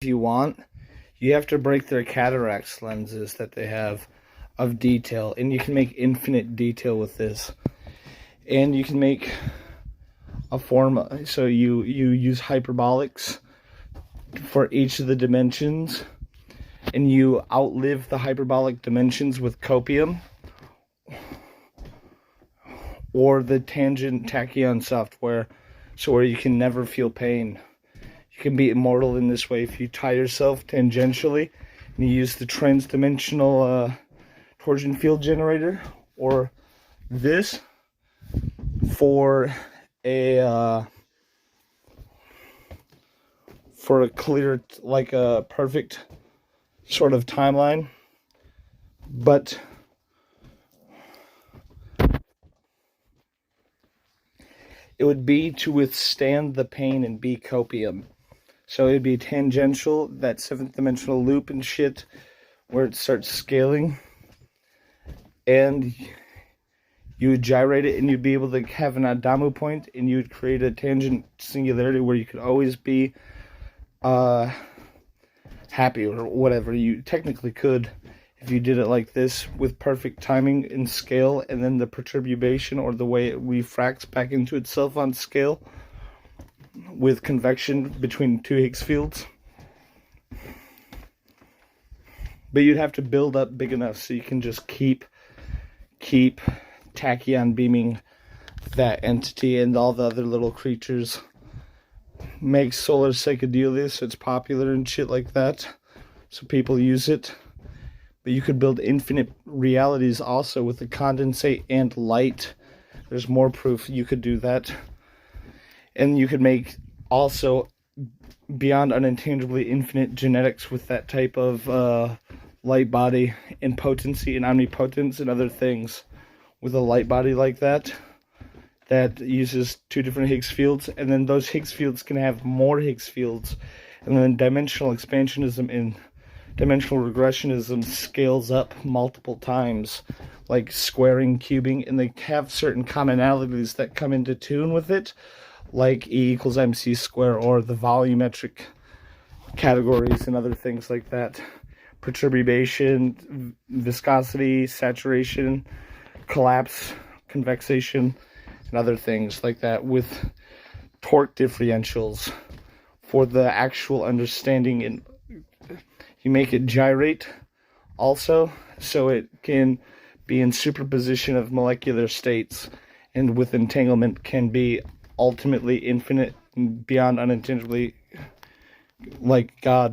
if you want, you have to break their cataracts lenses that they have of detail, and you can make infinite detail with this. And you can make a form, so you use hyperbolics for each of the dimensions, and you outlive the hyperbolic dimensions with copium or the tangent tachyon software, so where you can never feel pain. You can be immortal in this way if you tie yourself tangentially and you use the trans-dimensional torsion field generator, or this for a clear, like a perfect sort of timeline. But it would be to withstand the pain and be copium. So it'd be tangential, that seventh dimensional loop and shit, where it starts scaling, and you would gyrate it, and you'd be able to have an Adamu point, and you would create a tangent singularity where you could always be happy, or whatever. You technically could, if you did it like this, with perfect timing and scale, and then the perturbation, or the way it refracts back into itself on scale, with convection between two Higgs fields. But you'd have to build up big enough so you can just keep tachyon beaming that entity and all the other little creatures. Make solar psychedelia, so it's popular and shit like that, so people use it. But you could build infinite realities also with the condensate and light. There's more proof you could do that. And you could make also beyond unintangibly infinite genetics with that type of light body and potency and omnipotence and other things. With a light body like that uses two different Higgs fields, and then those Higgs fields can have more Higgs fields, and then dimensional expansionism and dimensional regressionism scales up multiple times, like squaring, cubing, and they have certain commonalities that come into tune with it, like E equals mc squared, or the volumetric categories and other things like that. Perturbation, viscosity, saturation, collapse, convexation, and other things like that, with torque differentials for the actual understanding. And you make it gyrate also, so it can be in superposition of molecular states, and with entanglement can be ultimately infinite and beyond unintangibly, like God.